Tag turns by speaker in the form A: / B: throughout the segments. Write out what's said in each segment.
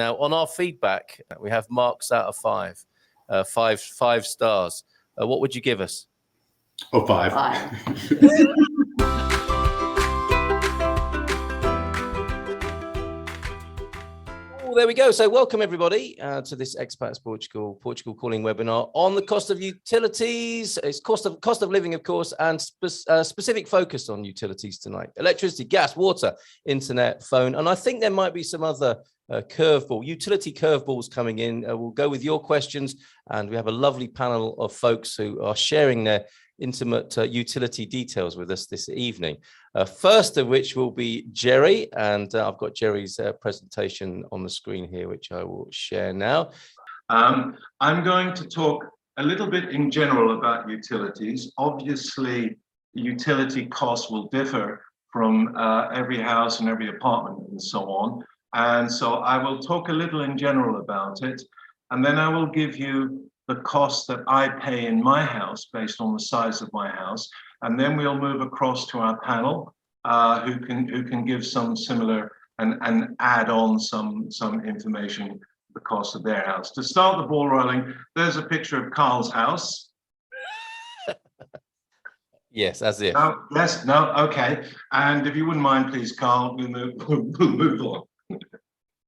A: Now, on our feedback, we have marks out of five stars. What would you give us?
B: Oh, 5.
C: 5.
A: There we go. So welcome everybody to this Expats Portugal calling webinar on the cost of utilities. It's cost of living, of course, and specific focus on utilities tonight: electricity, gas, water, internet, phone, and I think there might be some other utility curveballs coming in. We'll go with your questions, and we have a lovely panel of folks who are sharing their intimate utility details with us this evening. First of which will be Jerry, and I've got Jerry's presentation on the screen here, which I will share now.
D: I'm going to talk a little bit in general about utilities. Obviously, the utility costs will differ from every house and every apartment and so on. And so I will talk a little in general about it, and then I will give you the cost that I pay in my house based on the size of my house, and then we'll move across to our panel who can give some similar and add on some information, the cost of their house. To start the ball rolling, there's a picture of Carl's house.
A: Yes, as if.
D: No, yes, no, okay. And if you wouldn't mind, please, Carl, we'll move on.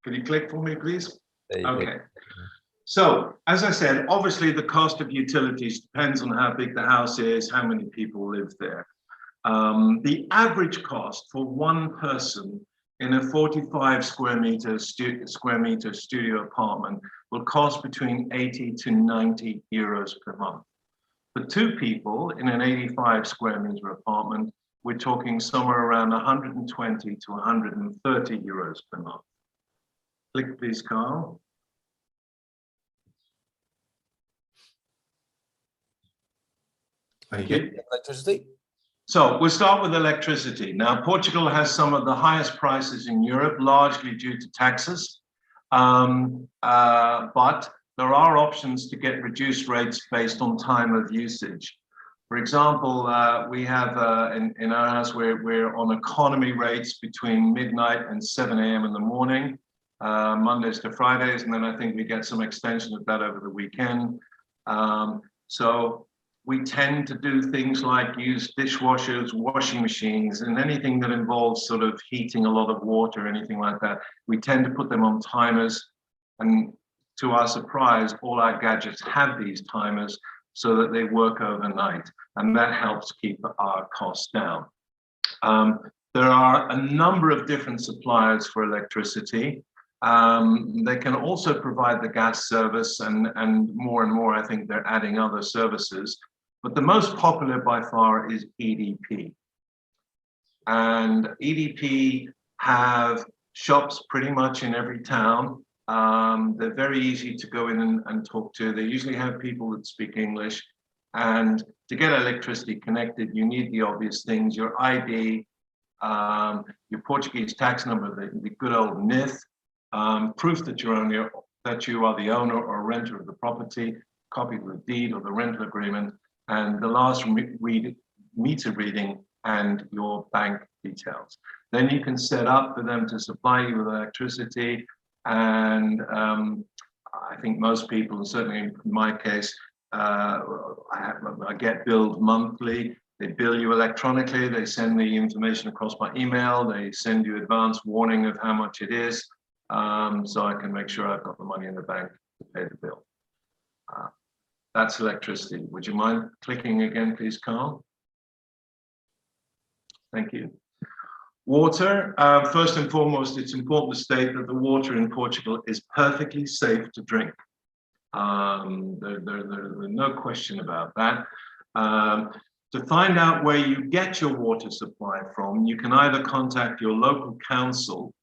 D: Can you click for me, please? Okay. So, as I said, obviously the cost of utilities depends on how big the house is, how many people live there. The average cost for one person in a 45 square meter studio apartment will cost between 80 to 90 euros per month. For two people in an 85 square meter apartment, we're talking somewhere around 120 to 130 euros per month. Click, please, Carl. Thank you.
A: Electricity.
D: So we'll start with electricity. Now, Portugal has some of the highest prices in Europe, largely due to taxes. But there are options to get reduced rates based on time of usage. For example, we have in our house, we're on economy rates between midnight and 7 a.m. in the morning, Mondays to Fridays, and then I think we get some extension of that over the weekend. So we tend to do things like use dishwashers, washing machines, and anything that involves sort of heating a lot of water, anything like that. We tend to put them on timers, and to our surprise, all our gadgets have these timers so that they work overnight, and that helps keep our costs down. There are a number of different suppliers for electricity. They can also provide the gas service, and more, I think they're adding other services. But the most popular by far is EDP. And EDP have shops pretty much in every town. They're very easy to go in and talk to. They usually have people that speak English. And to get electricity connected, you need the obvious things: your ID, your Portuguese tax number, the good old NIF, proof that you are the owner or renter of the property, copy of the deed or the rental agreement, and the last meter reading, and your bank details. Then you can set up for them to supply you with electricity. And I think most people, and certainly in my case, I get billed monthly. They bill you electronically. They send me information across my email. They send you advance warning of how much it is, so I can make sure I've got the money in the bank to pay the bill. That's electricity. Would you mind clicking again, please, Carl? Thank you. Water. First and foremost, it's important to state that the water in Portugal is perfectly safe to drink. There's no question about that. To find out where you get your water supply from, you can either contact your local council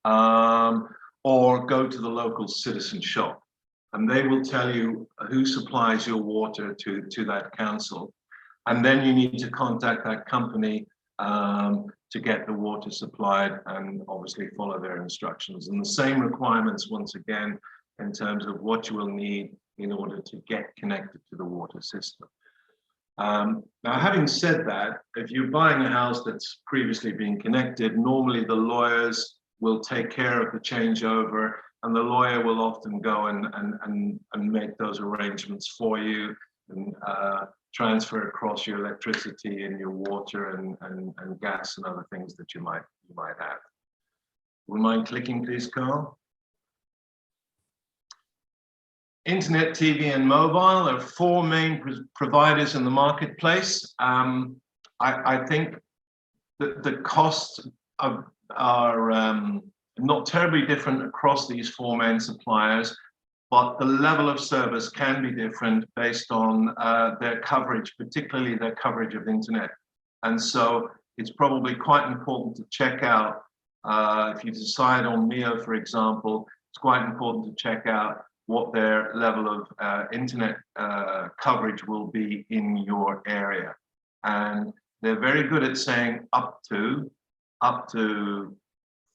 D: or go to the local citizen shop, and they will tell you who supplies your water to that council. And then you need to contact that company to get the water supplied, and obviously follow their instructions. And the same requirements, once again, in terms of what you will need in order to get connected to the water system. Now, having said that, if you're buying a house that's previously been connected, normally the lawyers will take care of the changeover, and the lawyer will often go and make those arrangements for you and transfer across your electricity and your water and gas and other things that you might have. Would you mind clicking, please, Carl? Internet, TV, and mobile are four main providers in the marketplace. I think that the costs are not terribly different across these four main suppliers, but the level of service can be different based on their coverage, particularly their coverage of internet. And so it's probably quite important to check out, if you decide on Mio, for example, it's quite important to check out what their level of internet coverage will be in your area. And they're very good at saying up to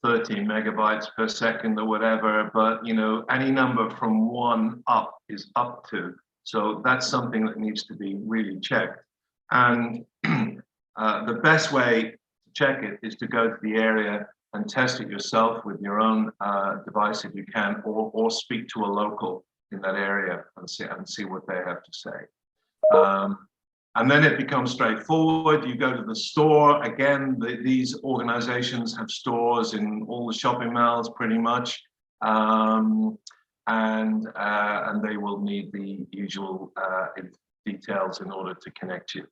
D: 30 megabytes per second or whatever, but you know, any number from 1 up is up to. So that's something that needs to be really checked. And the best way to check it is to go to the area and test it yourself with your own device if you can, or speak to a local in that area and see what they have to say. And then it becomes straightforward. You go to the store. Again, these organizations have stores in all the shopping malls pretty much. And they will need the usual details in order to connect you.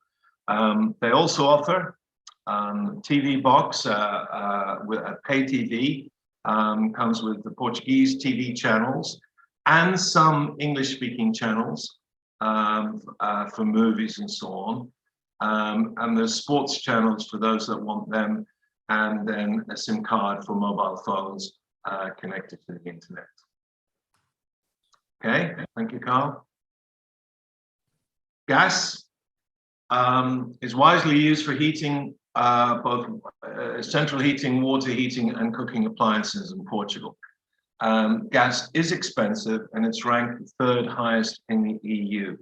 D: They also offer TV box with a pay TV, comes with the Portuguese TV channels and some English-speaking channels for movies and so on. And there's sports channels for those that want them, and then a SIM card for mobile phones connected to the internet. Okay, thank you, Carl. Gas is wisely used for heating, both central heating, water heating, and cooking appliances in Portugal. Gas is expensive, and it's ranked the 3rd highest in the EU.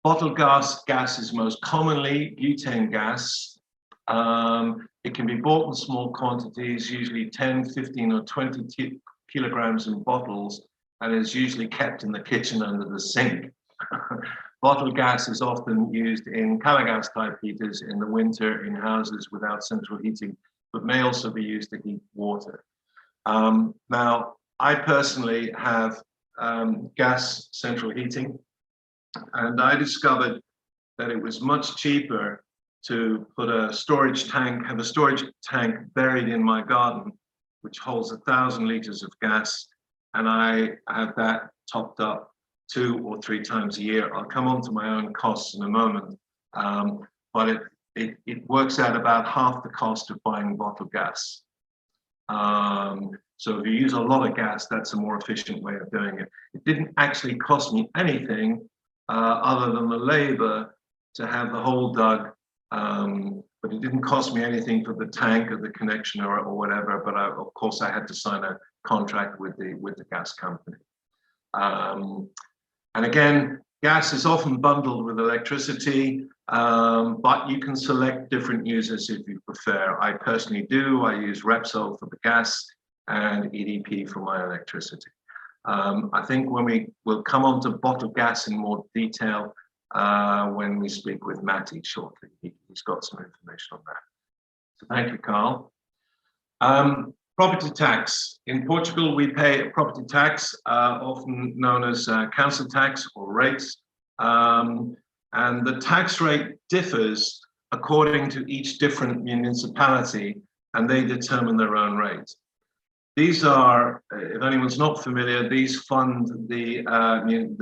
D: Bottled gas is most commonly butane gas. It can be bought in small quantities, usually 10, 15, or 20 kilograms in bottles, and is usually kept in the kitchen under the sink. Bottled gas is often used in gas type heaters in the winter in houses without central heating, but may also be used to heat water. Now, I personally have gas central heating, and I discovered that it was much cheaper to put have a storage tank buried in my garden, which holds 1,000 liters of gas, and I have that topped up 2 or 3 times a year. I'll come on to my own costs in a moment, but it works out about half the cost of buying bottled gas. So if you use a lot of gas, that's a more efficient way of doing it. It didn't actually cost me anything other than the labor to have the hole dug, but it didn't cost me anything for the tank or the connection or whatever. But of course, I had to sign a contract with the gas company. And again, gas is often bundled with electricity, but you can select different users if you prefer. I personally do. I use Repsol for the gas and EDP for my electricity. I think we'll come on to bottled gas in more detail when we speak with Matty shortly. He's got some information on that. So thank you, Carl. Property tax. In Portugal, we pay a property tax, often known as council tax or rates. And the tax rate differs according to each different municipality, and they determine their own rate. These are, if anyone's not familiar, these fund the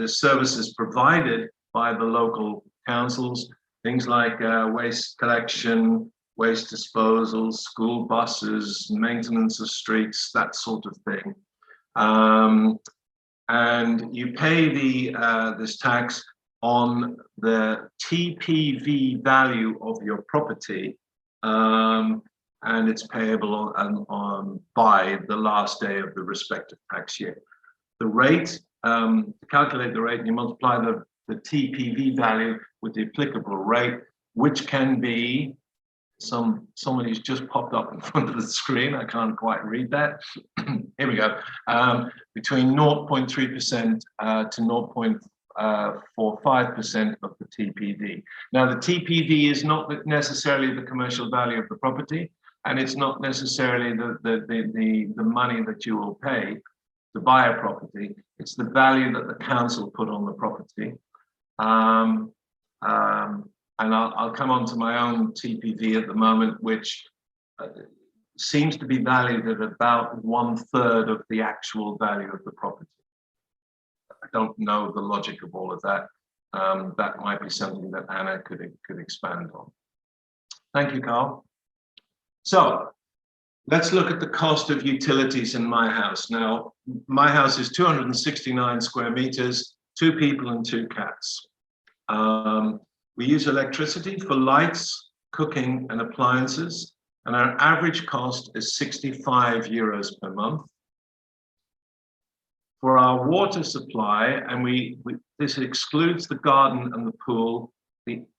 D: services provided by the local councils, things like waste collection, waste disposal, school buses, maintenance of streets, that sort of thing. And you pay this tax on the TPV value of your property, and it's payable by the last day of the respective tax year. The rate, to calculate the rate, you multiply the TPV value with the applicable rate, which can be somebody's just popped up in front of the screen. I can't quite read that. Here we go. Between 0.3% to 0.45% of the TPV. Now, the TPV is not necessarily the commercial value of the property, and it's not necessarily the money that you will pay to buy a property. It's the value that the council put on the property. And I'll come on to my own TPV at the moment, which seems to be valued at about 1/3 of the actual value of the property. I don't know the logic of all of that. That might be something that Anna could expand on. Thank you, Carl. So let's look at the cost of utilities in my house. Now, my house is 269 square meters, 2 people and 2 cats. We use electricity for lights, cooking and appliances, and our average cost is 65 euros per month. For our water supply, and this excludes the garden and the pool,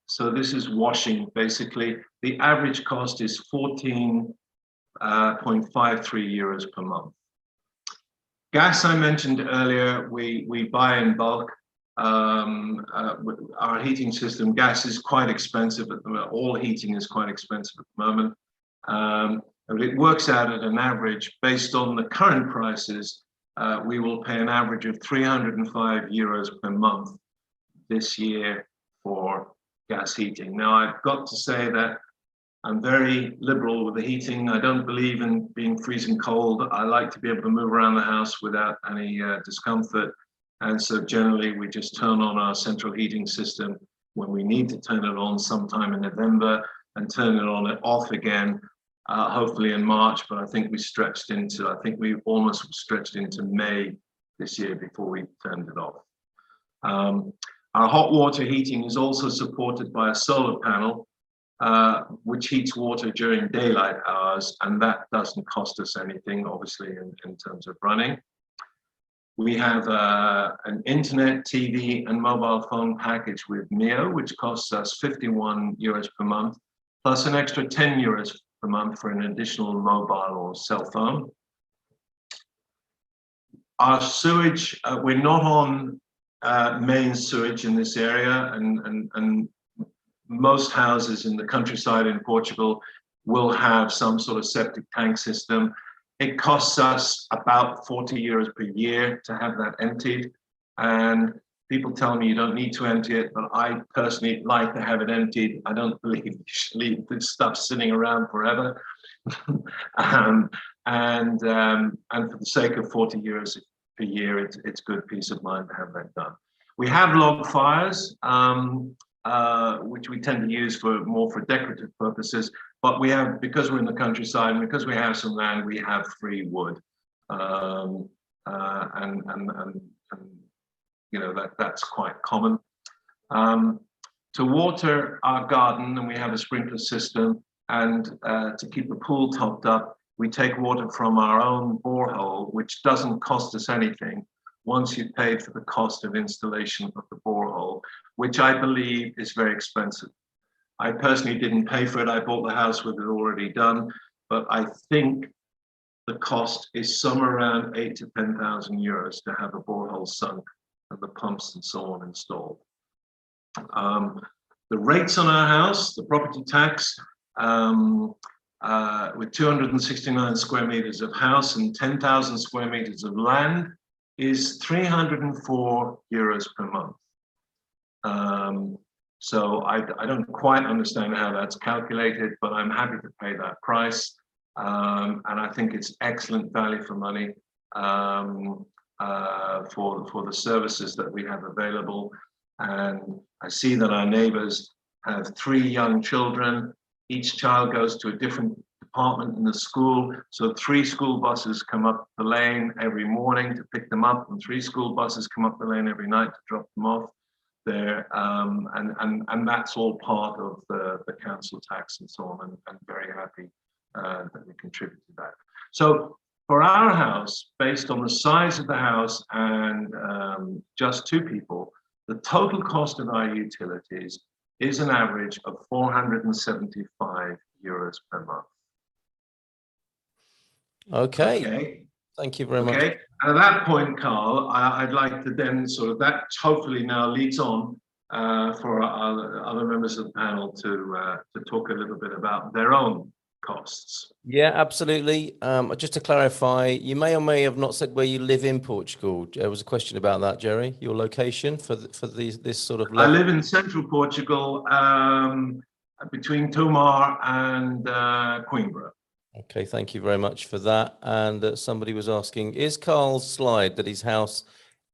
D: so this is washing basically, the average cost is 14.53 euros per month. Gas, I mentioned earlier, we buy in bulk. Our heating system, gas is quite expensive at the moment. All heating is quite expensive at the moment. It works out at an average based on the current prices. We will pay an average of 305 euros per month this year for gas heating. Now, I've got to say that I'm very liberal with the heating. I don't believe in being freezing cold. I like to be able to move around the house without any discomfort. And so generally we just turn on our central heating system when we need to turn it on sometime in November and turn it on and off again, hopefully in March, but I think we almost stretched into May this year before we turned it off. Our hot water heating is also supported by a solar panel, which heats water during daylight hours, and that doesn't cost us anything, obviously, in terms of running. We have an internet, TV, and mobile phone package with Mio, which costs us 51 euros per month, plus an extra 10 euros per month for an additional mobile or cell phone. Our sewage, we're not on main sewage in this area, and most houses in the countryside in Portugal will have some sort of septic tank system. It costs us about 40 euros per year to have that emptied. And people tell me you don't need to empty it, but I personally like to have it emptied. I don't believe you should leave this stuff sitting around forever. And for the sake of 40 euros per year, it's good peace of mind to have that done. We have log fires, which we tend to use more for decorative purposes. But we have, because we're in the countryside and because we have some land, we have free wood, and you know that's quite common. To water our garden, and we have a sprinkler system, and to keep the pool topped up, we take water from our own borehole, which doesn't cost us anything once you've paid for the cost of installation of the borehole, which I believe is very expensive. I personally didn't pay for it. I bought the house with it already done, but I think the cost is somewhere around 8,000 to 10,000 euros to have a borehole sunk and the pumps and so on installed. The rates on our house, the property tax, with 269 square meters of house and 10,000 square meters of land, is 304 euros per month. So I don't quite understand how that's calculated, but I'm happy to pay that price. And I think it's excellent value for money for the services that we have available. And I see that our neighbors have 3 young children. Each child goes to a different department in the school. So 3 school buses come up the lane every morning to pick them up, and 3 school buses come up the lane every night to drop them off there. And that's all part of the council tax and so on, and I'm very happy that we contribute to that. So for our house, based on the size of the house and just 2 people, the total cost of our utilities is an average of 475 euros per month.
A: Okay. Thank you very much.
D: Okay. And at that point, Carl, I'd like to then sort of, that hopefully now leads on for our other members of the panel to talk a little bit about their own costs.
A: Yeah, absolutely. Just to clarify, you may or may have not said where you live in Portugal. There was a question about that, Jerry. Your location for this sort of level.
D: I live in central Portugal, between Tomar and Coimbra.
A: Okay, thank you very much for that. And somebody was asking, is Carl's slide that his house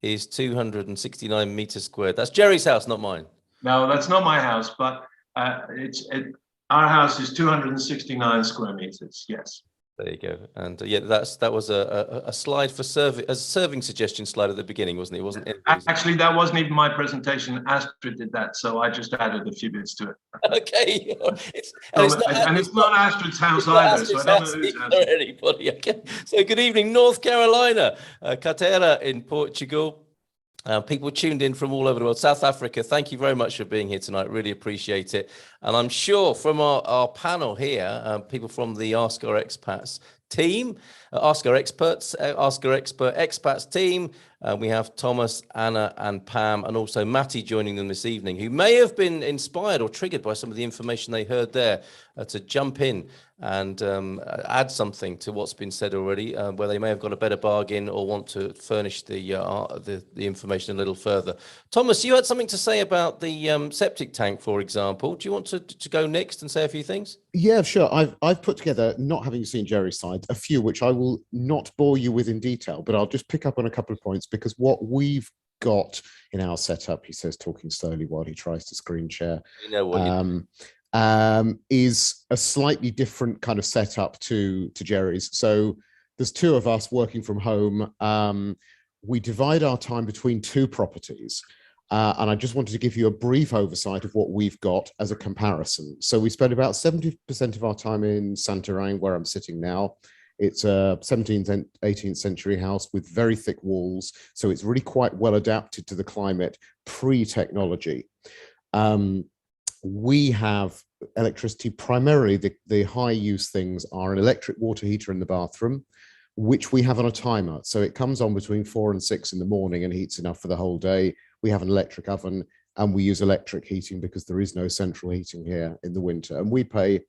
A: is 269 meters squared? That's Jerry's house, not mine.
D: No, that's not my house, but our house is 269 square meters. Yes.
A: There you go. And yeah, that was a slide for a serving suggestion slide at the beginning, wasn't it? It wasn't.
D: Actually, that wasn't even my presentation. Astrid did that, so I just added a few bits to it.
A: Okay.
D: It's not Astrid's house either, so I don't know whose house.
A: Anybody. Okay. So good evening, North Carolina, Catera in Portugal. People tuned in from all over the world. South Africa, thank you very much for being here tonight. Really appreciate it. And I'm sure from our panel here, people from the Ask Our Expats team, Ask Our Experts, Ask Our Expert Expats team. We have Thomas, Anna and Pam, and also Matty joining them this evening, who may have been inspired or triggered by some of the information they heard there to jump in and add something to what's been said already, where they may have got a better bargain or want to furnish the information a little further. Thomas, you had something to say about the septic tank, for example. Do you want to go next and say a few things?
B: Yeah, sure. I've put together, not having seen Jerry's side, a few which I will not bore you with in detail, but I'll just pick up on a couple of points, because what we've got in our setup, he says, talking slowly while he tries to screen share,
A: you know what
B: is a slightly different kind of setup to Jerry's. So there's two of us working from home. We divide our time between two properties. And I just wanted to give you a brief oversight of what we've got as a comparison. So we spend about 70% of our time in Santarém, where I'm sitting now. It's a 17th and 18th century house with very thick walls. So it's really quite well adapted to the climate pre-technology. We have electricity, primarily the high use things are an electric water heater in the bathroom, which we have on a timer. So it comes on between 4 and 6 in the morning and heats enough for the whole day. We have an electric oven and we use electric heating because there is no central heating here in the winter. And we pay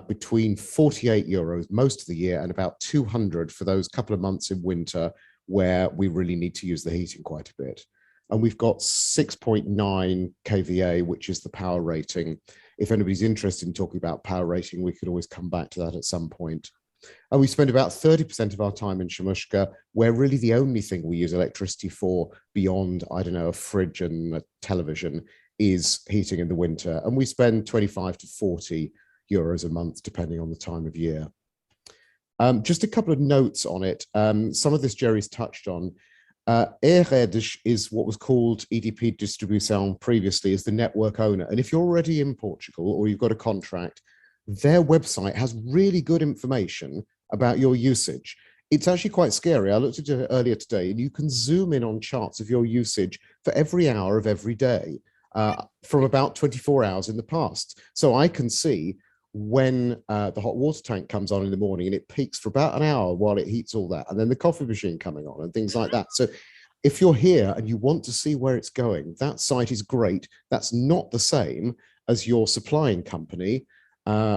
B: between 48 euros most of the year and about 200 for those couple of months in winter where we really need to use the heating quite a bit. And we've got 6.9 kVA, which is the power rating. If anybody's interested in talking about power rating, we could always come back to that at some point. And we spend about 30% of our time in Shamushka, where really the only thing we use electricity for beyond, I don't know, a fridge and a television is heating in the winter. And we spend 25 to 40 euros a month, depending on the time of year. Just a couple of notes on it. Some of this Jerry's touched on. Redes is what was called EDP Distribuição previously, as the network owner. And if you're already in Portugal or you've got a contract, their website has really good information about your usage. It's actually quite scary. I looked at it earlier today, and you can zoom in on charts of your usage for every hour of every day from about 24 hours in the past. So I can see when the hot water tank comes on in the morning and it peaks for about an hour while it heats all that, and then the coffee machine coming on and things like that. So if you're here and you want to see where it's going, that site is great. That's not the same as your supplying company,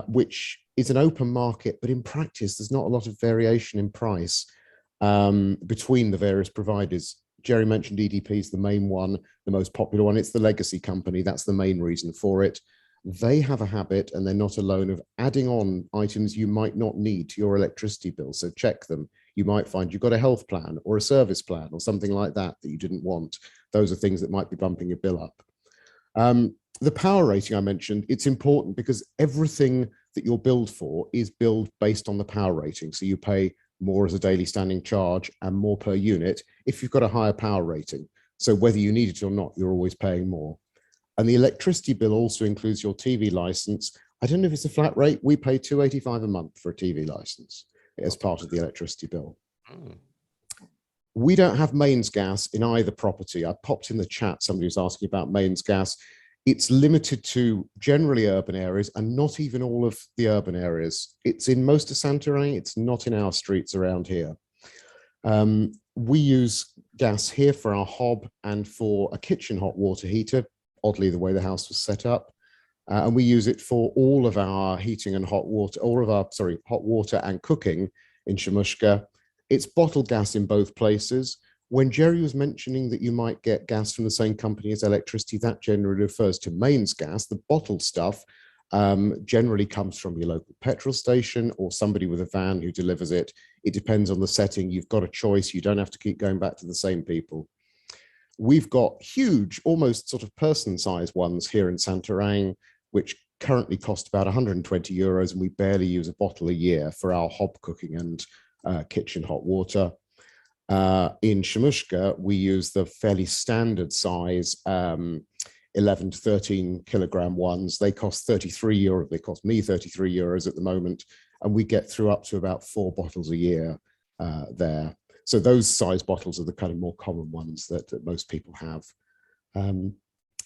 B: which is an open market, but in practice, there's not a lot of variation in price between the various providers. Jerry mentioned EDP is the main one, the most popular one. It's the legacy company. That's the main reason for it. They have a habit, and they're not alone, of adding on items you might not need to your electricity bill. So check them. You might find you've got a health plan or a service plan or something like that that you didn't want. Those are things that might be bumping your bill up. The power rating I mentioned, it's important because everything that you're billed for is billed based on the power rating. So you pay more as a daily standing charge and more per unit if you've got a higher power rating. So whether you need it or not, you're always paying more. And the electricity bill also includes your TV license. I don't know if it's a flat rate. We pay €285 a month for a TV license as part of the electricity bill. We don't have mains gas in either property. I popped in the chat, somebody was asking about mains gas. It's limited to generally urban areas and not even all of the urban areas. It's in most of Santarém. It's not in our streets around here. We use gas here for our hob and for a kitchen hot water heater, oddly the way the house was set up. And we use it for all of our heating and hot water, hot water and cooking in Shamushka. It's bottled gas in both places. When Jerry was mentioning that you might get gas from the same company as electricity, that generally refers to mains gas. The bottled stuff generally comes from your local petrol station or somebody with a van who delivers it. It depends on the setting. You've got a choice. You don't have to keep going back to the same people. We've got huge, almost sort of person-sized ones here in Santarém, which currently cost about 120 euros, and we barely use a bottle a year for our hob cooking and kitchen hot water. In Shamushka, we use the fairly standard size 11 to 13 kilogram ones. They cost 33 euro. They cost me 33 euros at the moment, and we get through up to about 4 bottles a year there. So those size bottles are the kind of more common ones that most people have.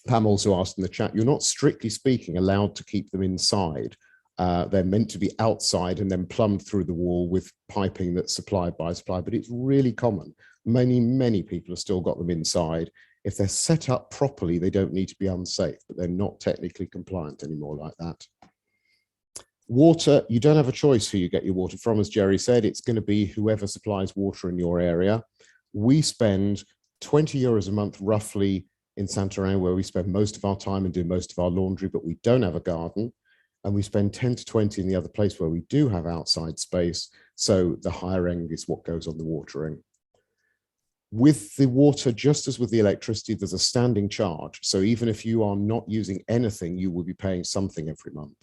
B: Pam also asked in the chat, you're not strictly speaking allowed to keep them inside. They're meant to be outside and then plumbed through the wall with piping that's supplied by supply, but it's really common. Many people have still got them inside. If they're set up properly, they don't need to be unsafe, but they're not technically compliant anymore like that. Water, you don't have a choice who you get your water from. As Jerry said, it's going to be whoever supplies water in your area. We spend 20 euros a month roughly in Santarém, where we spend most of our time and do most of our laundry, but we don't have a garden. And we spend 10 to 20 in the other place where we do have outside space. So the higher end is what goes on the watering. With the water, just as with the electricity, there's a standing charge. So even if you are not using anything, you will be paying something every month.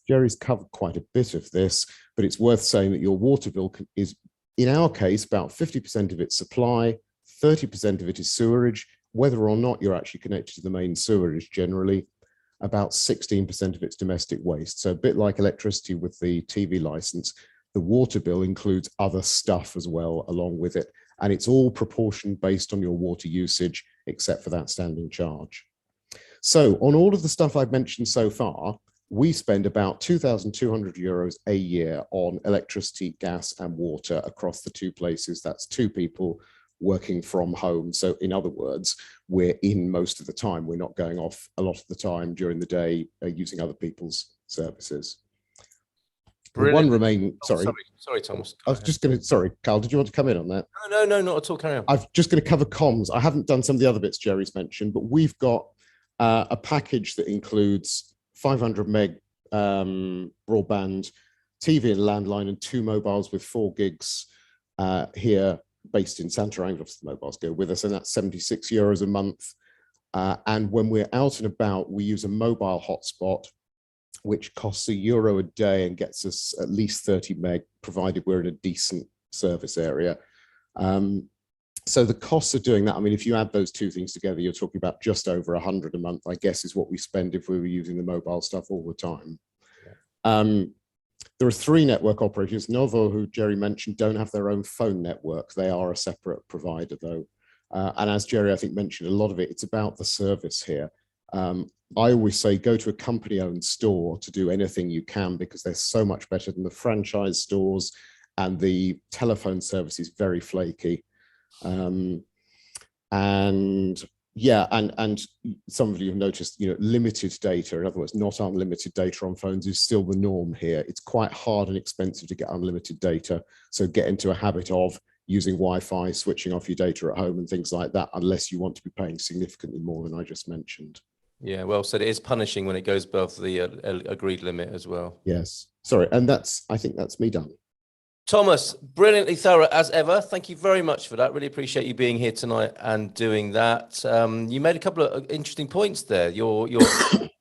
B: Jerry's covered quite a bit of this, but it's worth saying that your water bill is, in our case, about 50% of its supply, 30% of it is sewerage. Whether or not you're actually connected to the main sewerage generally, about 16% of its domestic waste. So a bit like electricity with the TV license, the water bill includes other stuff as well along with it. And it's all proportioned based on your water usage, except for that standing charge. So on all of the stuff I've mentioned so far, we spend about 2,200 euros a year on electricity, gas and water across the two places. That's two people working from home. So in other words, we're in most of the time. We're not going off a lot of the time during the day using other people's services. One remaining,
A: sorry, Thomas.
B: I was just going to, sorry, Carl, did you want to come in on that?
A: No, not at all. Carry on.
B: I'm just going to cover comms. I haven't done some of the other bits Jerry's mentioned, but we've got a package that includes 500 meg broadband, TV and landline, and 2 mobiles with 4 gigs here based in Santarém. Obviously the mobiles go with us, and that's 76 euros a month. And when we're out and about, we use a mobile hotspot, which costs €1 a day and gets us at least 30 meg, provided we're in a decent service area. So the costs of doing that, I mean, if you add those two things together, you're talking about just over 100 a month, I guess, is what we spend if we were using the mobile stuff all the time. There are 3 network operators. Novo, who Jerry mentioned, don't have their own phone network. They are a separate provider, though. And as Jerry, I think, mentioned, a lot of it, it's about the service here. I always say go to a company-owned store to do anything you can, because they're so much better than the franchise stores, and the telephone service is very flaky. And yeah, and some of you have noticed, you know, limited data, in other words, not unlimited data on phones is still the norm here. It's quite hard and expensive to get unlimited data. So get into a habit of using Wi-Fi, switching off your data at home and things like that, unless you want to be paying significantly more than I just mentioned.
A: Yeah, well said. It is punishing when it goes above the agreed limit as well.
B: Yes. Sorry. And I think that's me done.
A: Thomas, brilliantly thorough as ever. Thank you very much for that. Really appreciate you being here tonight and doing that. You made a couple of interesting points there. Your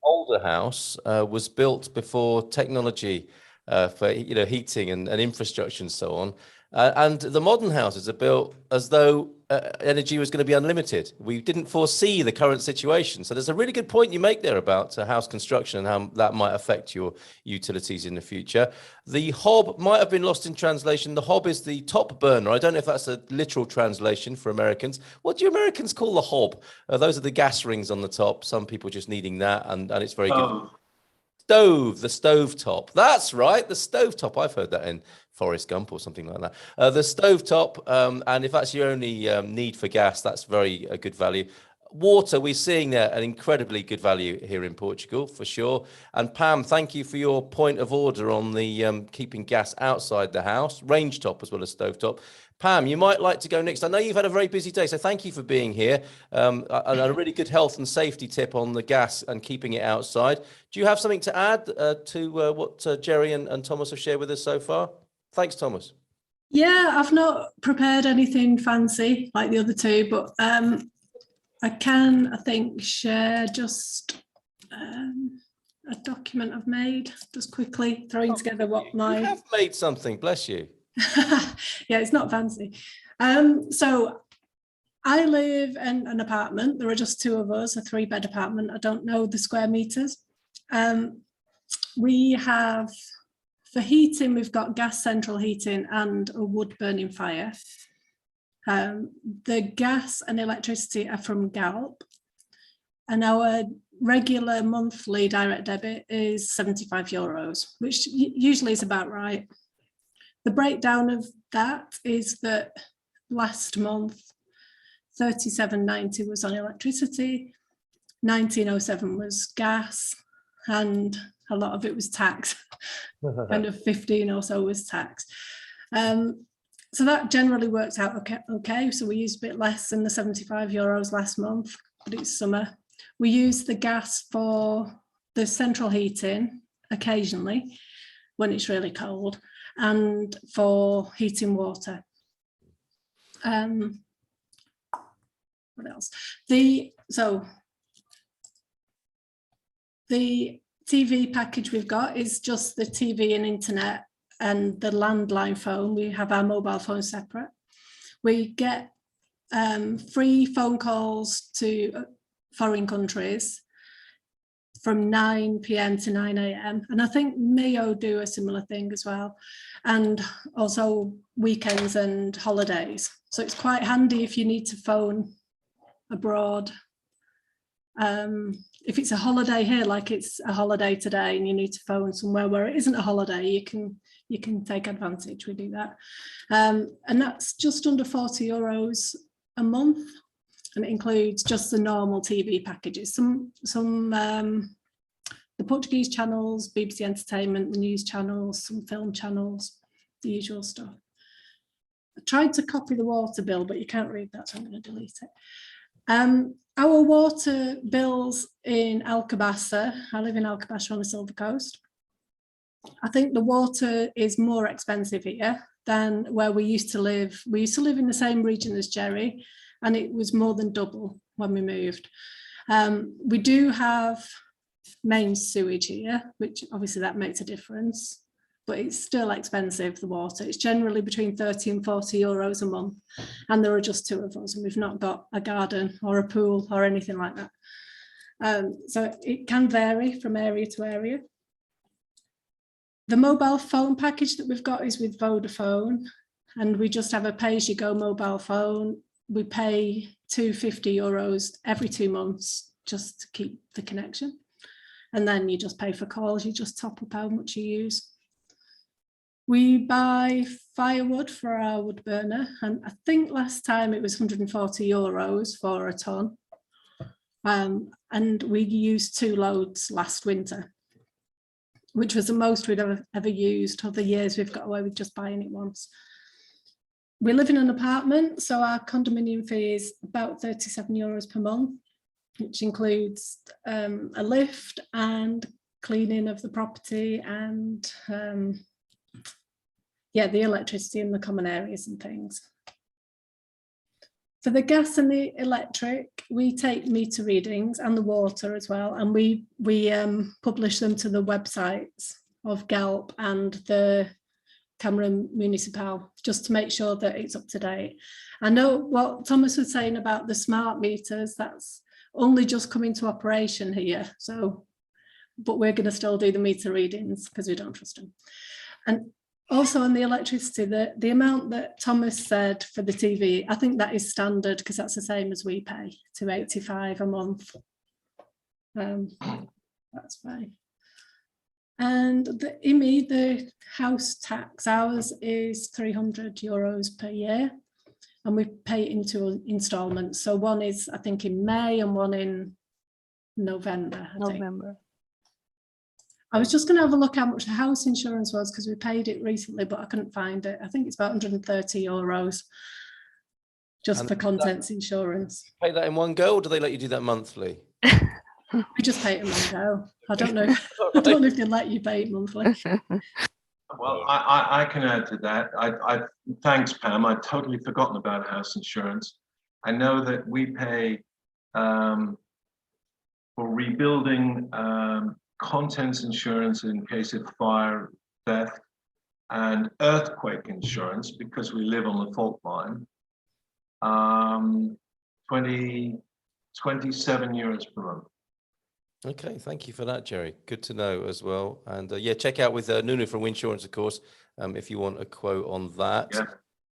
A: older house was built before technology for heating and infrastructure and so on. And the modern houses are built as though energy was going to be unlimited. We didn't foresee the current situation. So there's a really good point you make there about house construction and how that might affect your utilities in the future. The hob might have been lost in translation. The hob is the top burner. I don't know if that's a literal translation for Americans. What do Americans call the hob? Those are the gas rings on the top. Some people just needing that, and it's very good. Stove, the stove top. That's right, the stove top. I've heard that in Forrest Gump or something like that. The stove top, and if that's your only need for gas, that's very good value. Water, we're seeing there an incredibly good value here in Portugal for sure. And Pam, thank you for your point of order on the keeping gas outside the house, range top as well as stove top. Pam, you might like to go next. I know you've had a very busy day, so thank you for being here. And a really good health and safety tip on the gas and keeping it outside. Do you have something to add to what Jerry and Thomas have shared with us so far? Thanks, Thomas.
C: Yeah, I've not prepared anything fancy like the other two, but I can, I think, share just a document I've made, just quickly throwing together what my...
A: You have made something, bless you.
C: Yeah, it's not fancy. So I live in an apartment. There are just two of us, a 3-bed apartment. I don't know the square meters. We have, for heating, we've got gas central heating and a wood burning fire. The gas and electricity are from Galp, and our regular monthly direct debit is €75, which usually is about right. The breakdown of that is that last month, 37.90 was on electricity, 19.07 was gas, and a lot of it was tax. Kind of 15 or so was tax. So that generally works out okay. So we use a bit less than the €75 last month, but it's summer. We use the gas for the central heating occasionally when it's really cold, and for heating water. What else? The TV package we've got is just the TV and internet and the landline phone. We have our mobile phone separate. We get free phone calls to foreign countries from 9 p.m. to 9 a.m. And I think Mayo do a similar thing as well. And also weekends and holidays. So it's quite handy if you need to phone abroad. If it's a holiday here, like it's a holiday today, and you need to phone somewhere where it isn't a holiday, you can take advantage. We do that. And that's just under €40 a month. And it includes just the normal TV packages, some the Portuguese channels, BBC Entertainment, the news channels, some film channels, the usual stuff. I tried to copy the water bill, but you can't read that, so I'm going to delete it. Our water bills in Alcobaça, I live in Alcobaça on the Silver Coast. I think the water is more expensive here than where we used to live. We used to live in the same region as Jerry, and it was more than double when we moved. We do have main sewage here, which obviously that makes a difference, but it's still expensive, the water. It's generally between 30 and 40 euros a month, and there are just two of us, and we've not got a garden or a pool or anything like that. So it can vary from area to area. The mobile phone package that we've got is with Vodafone, and we just have a pay-as-you-go mobile phone. We pay €250 every 2 months just to keep the connection. And then you just pay for calls, you just top up how much you use. We buy firewood for our wood burner, and I think last time it was €140 for a ton. And we used 2 loads last winter, which was the most we'd ever used. Other years we've got away with just buying it once. We live in an apartment, so our condominium fee is about €37 per month, which includes a lift and cleaning of the property and the electricity in the common areas and things. For the gas and the electric, we take meter readings and the water as well, and we publish them to the websites of Galp and the Cameron Municipal, just to make sure that it's up to date. I know what Thomas was saying about the smart meters, that's only just come into operation here. So, but we're going to still do the meter readings because we don't trust them. And also on the electricity, the amount that Thomas said for the TV, I think that is standard because that's the same as we pay, £285 a month. That's fine. And the IMI, the house tax, ours is €300 per year, and we pay it into instalments. So one is, I think, in May and one in November. I was just going to have a look how much the house insurance was because we paid it recently, but I couldn't find it. I think it's about €130 just for contents insurance.
A: Pay that in one go, or do they let you do that monthly?
C: We just pay it in one go. I don't know. I don't know if they let you pay it monthly.
D: Well, I can add to that. Thanks, Pam. I'd totally forgotten about house insurance. I know that we pay for rebuilding contents insurance in case of fire, theft, and earthquake insurance because we live on the fault line. 27 euros per month.
A: Okay, thank you for that, Jerry. Good to know as well. And yeah, check out with Nunu from Winsurance, of course, if you want a quote on that.
D: Yeah.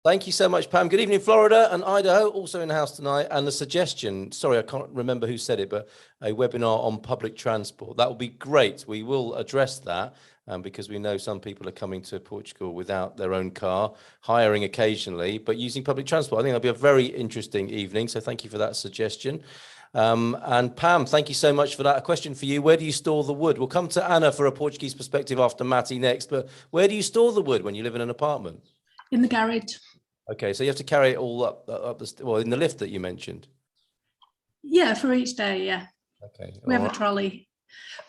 A: Thank you so much, Pam. Good evening, Florida and Idaho, also in the house tonight. And the suggestion, sorry, I can't remember who said it, but a webinar on public transport. That will be great. We will address that because we know some people are coming to Portugal without their own car, hiring occasionally, but using public transport. I think that'll be a very interesting evening. So thank you for that suggestion. And Pam, thank you so much for that. A question for you. Where do you store the wood? We'll come to Anna for a Portuguese perspective after Matty next, but where do you store the wood when you live in an apartment?
C: In the garage.
A: Okay, so you have to carry it all up well, in the lift that you mentioned.
C: Yeah, for each day, yeah.
A: Okay.
C: We have a trolley.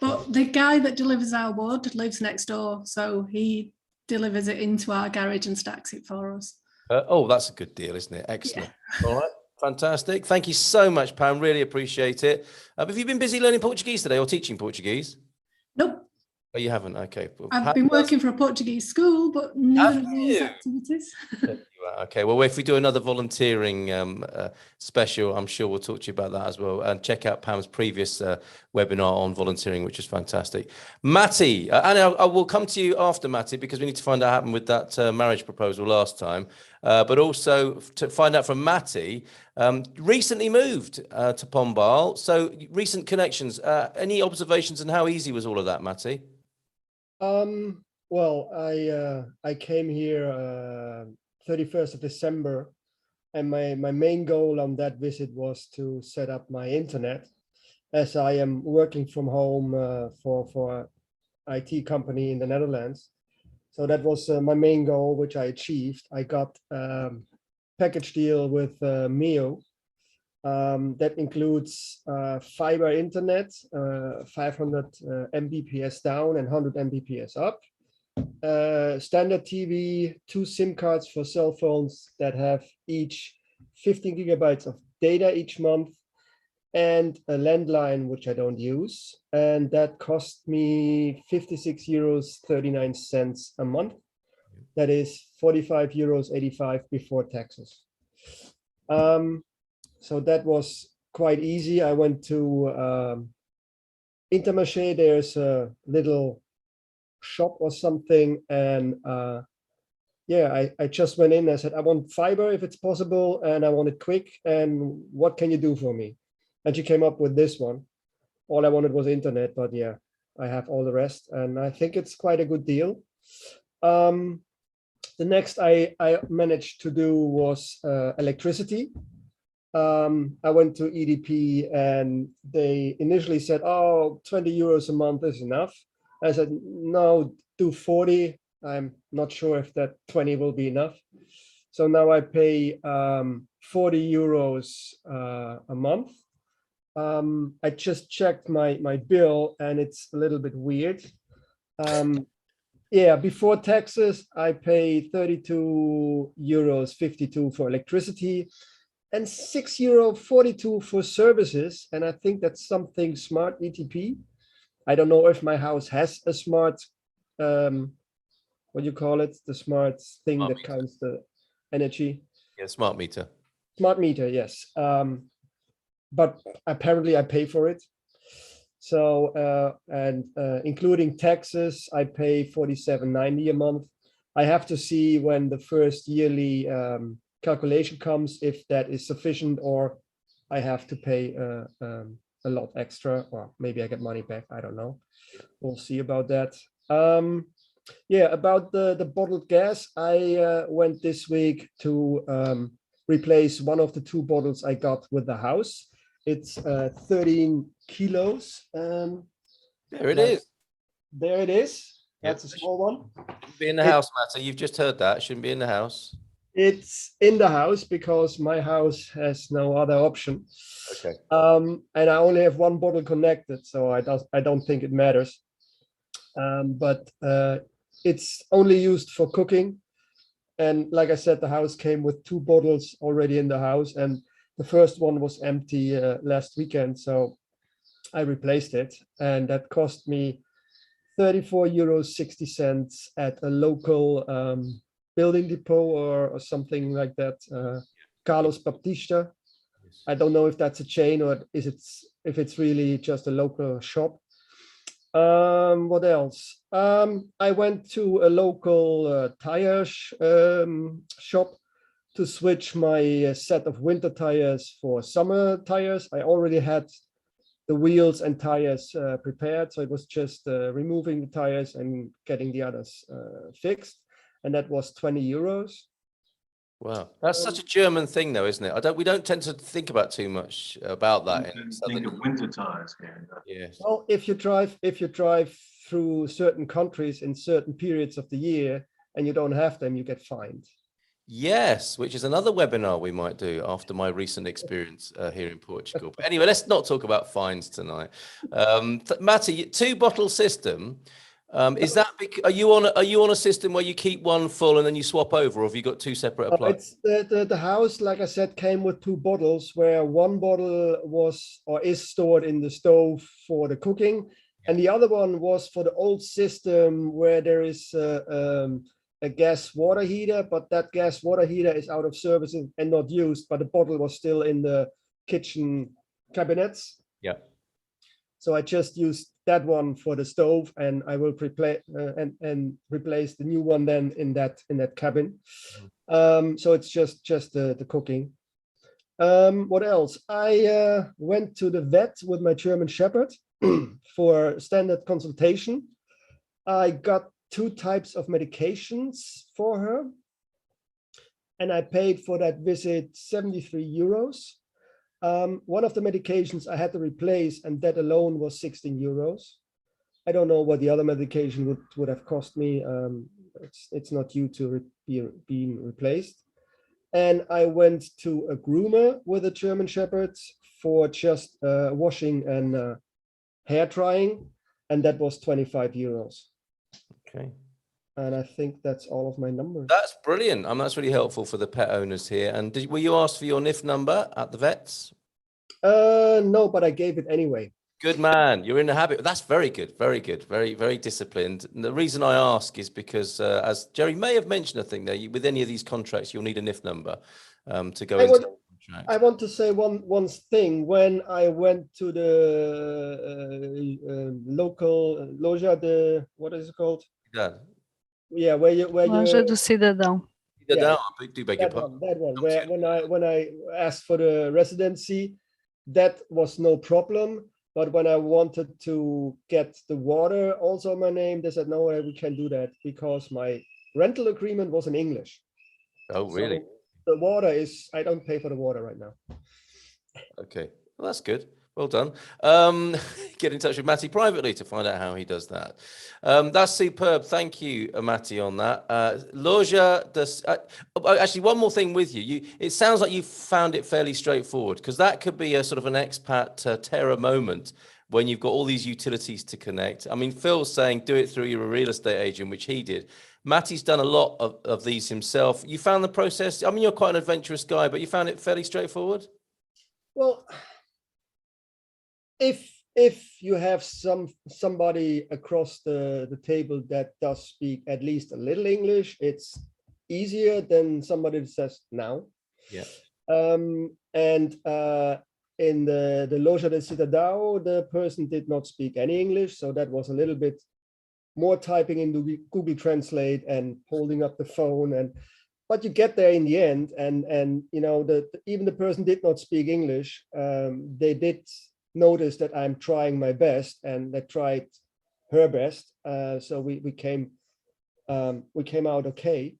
C: But the guy that delivers our wood lives next door, so he delivers it into our garage and stacks it for us.
A: Oh, that's a good deal, isn't it? Excellent. Yeah. All right. Fantastic. Thank you so much, Pam. Really appreciate it. Have you been busy learning Portuguese today or teaching Portuguese?
C: Nope.
A: Oh, you haven't? Okay. Well,
C: I've been working for a Portuguese school, but none of these activities.
A: Okay. Well, if we do another volunteering special, I'm sure we'll talk to you about that as well. And check out Pam's previous webinar on volunteering, which is fantastic. Matty, and I will come to you after, Matty, because we need to find out what happened with that marriage proposal last time. But also to find out from Matty, recently moved to Pombal. So recent connections. Any observations and how easy was all of that, Matty?
E: Well, I came here 31st of December, and my main goal on that visit was to set up my internet, as I am working from home for an IT company in the Netherlands. So that was my main goal, which I achieved. I got a package deal with Mio. That includes fiber internet, 500 Mbps down and 100 Mbps up. Standard TV, 2 SIM cards for cell phones that have each 15 gigabytes of data each month, and a landline, which I don't use. And that cost me €56.39 a month. That is €45.85 before taxes. So that was quite easy. I went to Intermarché. There's a little shop or something, and yeah, I just went in. I said, I want fiber if it's possible, and I want it quick, and what can you do for me? And she came up with this one. All I wanted was internet, but yeah, I have all the rest, and I think it's quite a good deal. The next I managed to do was electricity. I went to EDP, and they initially said, oh, 20 euros a month is enough. I said, no, do 40. I'm not sure if that 20 will be enough. So now I pay 40 euros a month. I just checked my bill, and it's a little bit weird. Yeah, before taxes, I pay 32 euros 52 for electricity and €6.42 for services. And I think that's something smart ETP. I don't know if my house has a smart what you call it, the smart thing
A: Smart
E: that
A: meter.
E: counts the energy.
A: Yeah, smart meter.
E: Smart meter, yes. But apparently I pay for it. So including taxes, I pay 47.90 a month. I have to see when the first yearly calculation comes, if that is sufficient, or I have to pay a lot extra, or maybe I get money back. I don't know. We'll see about that. Yeah, about the bottled gas, I went this week to replace one of the 2 bottles I got with the house. It's 13 kilos.
A: There it is.
E: There it is.
A: Yep.
E: That's a small one.
A: Shouldn't be in the house, Matty. You've just heard that. Shouldn't be in the house.
E: It's in the house because my house has no other option.
A: Okay.
E: And I only have 1 bottle connected, so I don't think it matters. But it's only used for cooking. And like I said, the house came with 2 bottles already in the house, and the first one was empty last weekend. So I replaced it, and that cost me 34.60 euros at a local building depot or something like that. Carlos Baptista. I don't know if that's a chain or if it's really just a local shop. What else? I went to a local tire shop to switch my set of winter tires for summer tires. I already had the wheels and tires prepared, so it was just removing the tires and getting the others fixed, and that was 20 euros.
A: Wow, that's such a German thing, though, isn't it? We don't tend to think about too much about that.
D: Think of winter tires here.
A: Yes.
E: Well, if you drive through certain countries in certain periods of the year and you don't have them, you get fined.
A: Yes, which is another webinar we might do after my recent experience here in Portugal. But anyway, let's not talk about fines tonight. Matty, 2-bottle system. Is that are you on a system where you keep one full and then you swap over, or have you got 2 separate appliances?
E: It's the house, like I said, came with 2 bottles, where 1 bottle was or is stored in the stove for the cooking, and the other one was for the old system where there is a gas water heater, but that gas water heater is out of service and not used, but the bottle was still in the kitchen cabinets.
A: Yeah.
E: So I just used that one for the stove, and I will replace the new one then in that cabin. So it's just the cooking. What else? I went to the vet with my German Shepherd for standard consultation. I got 2 types of medications for her, and I paid for that visit 73 euros. One of the medications I had to replace, and that alone was 16 euros. I don't know what the other medication would have cost me. It's not due to being replaced. And I went to a groomer with a German Shepherd for just washing and hair drying, and that was 25 euros.
A: Okay.
E: And I think that's all of my numbers.
A: That's brilliant. That's really helpful for the pet owners here. And were you asked for your NIF number at the vets?
E: No, but I gave it anyway.
A: Good man. You're in the habit. That's very good. Very good. Very, very disciplined. And the reason I ask is because, as Jerry may have mentioned, I think that with any of these contracts, you'll need a NIF number to go into the contract.
E: I want to say one thing. When I went to the local loja, what is it called?
A: Yeah.
E: Yeah, where you
F: Loja do Cidadão.
A: Yeah, do beg your pardon.
E: That one. When I asked for the residency, that was no problem. But when I wanted to get the water also in my name, they said, no, we can't do that because my rental agreement was in English.
A: Oh, really?
E: So the water I don't pay for the water right now.
A: Okay. Well, that's good. Well done. Get in touch with Matty privately to find out how he does that. That's superb. Thank you, Matty, on that. Loja, actually, one more thing with you. It sounds like you found it fairly straightforward, because that could be a sort of an expat terror moment when you've got all these utilities to connect. I mean, Phil's saying do it through your real estate agent, which he did. Matty's done a lot of these himself. You found the process, I mean, you're quite an adventurous guy, but you found it fairly straightforward?
E: Well, if if you have somebody across the table that does speak at least a little English, it's easier than somebody that says now.
A: Yeah.
E: And in the Loja de Cidadão, the person did not speak any English, so that was a little bit more typing into Google Translate and holding up the phone, but you get there in the end, and you know, even the person did not speak English. They did notice that I'm trying my best, and they tried her best. So we came out okay.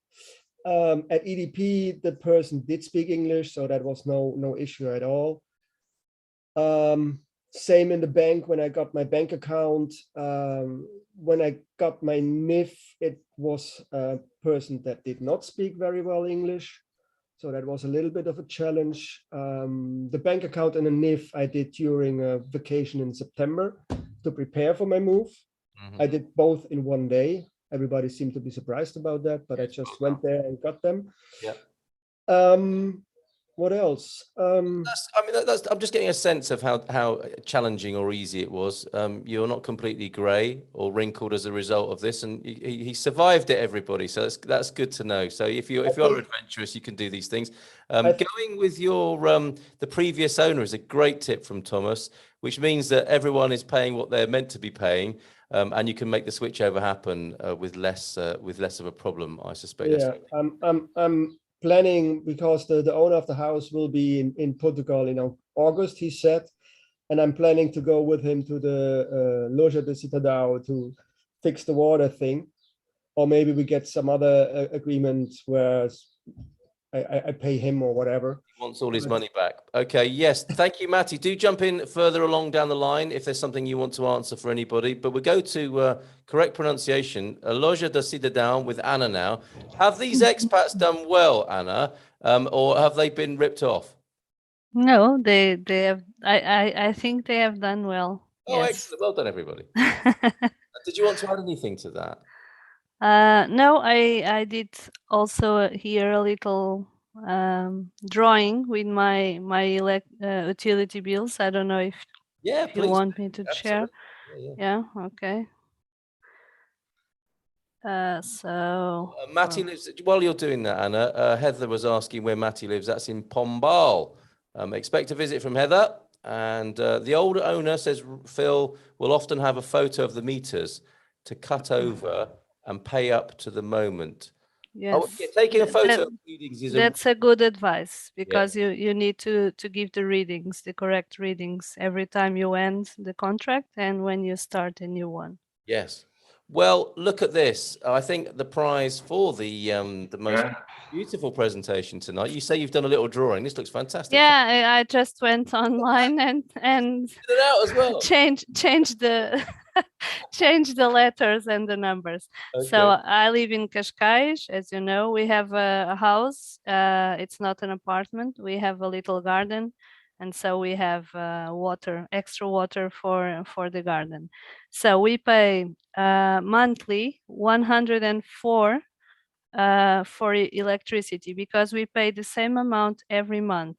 E: At EDP, the person did speak English, so that was no issue at all. Same in the bank when I got my bank account. When I got my NIF, it was a person that did not speak very well English. So that was a little bit of a challenge. The bank account and the NIF I did during a vacation in September to prepare for my move.
A: Mhm.
E: I did both in one day. Everybody seemed to be surprised about that, but I just went there and got them.
A: Yeah.
E: What else?
A: I'm just getting a sense of how challenging or easy it was. You're not completely grey or wrinkled as a result of this, and he survived it, everybody. So that's good to know. So if you're adventurous, you can do these things. Going with your the previous owner is a great tip from Thomas, which means that everyone is paying what they're meant to be paying, and you can make the switch over happen with less of a problem, I suspect.
E: Yeah, I'm planning, because the owner of the house will be in Portugal in August, he said, and I'm planning to go with him to the Loja de Cidadão to fix the water thing, or maybe we get some other agreement where I pay him or whatever.
A: He wants all his money back. Okay, yes. Thank you, Matty. Do jump in further along down the line if there's something you want to answer for anybody. But we go to correct pronunciation, Loja de Cidadão with Anna now. Have these expats done well, Anna, or have they been ripped off?
F: No, they have. I think they have done well.
A: Oh,
F: Yes.
A: excellent. Well done, everybody. Did you want to add anything to that?
F: No, I did also here a little drawing with my utility bills. I don't know if
A: Yeah,
F: you want me to share.
A: Yeah.
F: Okay. So
A: Matty lives. While you're doing that, Anna, Heather was asking where Matty lives. That's in Pombal. Expect a visit from Heather. And the old owner says Phil will often have a photo of the meters to cut over and pay up to the moment.
F: yes,
A: Oh, yeah, taking a photo of readings is
F: that's a good advice, because you need to give the readings, the correct readings, every time you end the contract and when you start a new one.
A: Yes. Well, look at this. I think the prize for the most beautiful presentation tonight. You say you've done a little drawing. This looks fantastic.
F: Yeah, I just went online and
A: Did it out as well.
F: change the change the letters and the numbers.
A: Okay.
F: So I live in Cascais, as you know. We have a house. It's not an apartment. We have a little garden, and so we have extra water for the garden. So we pay monthly 104 for electricity, because we pay the same amount every month.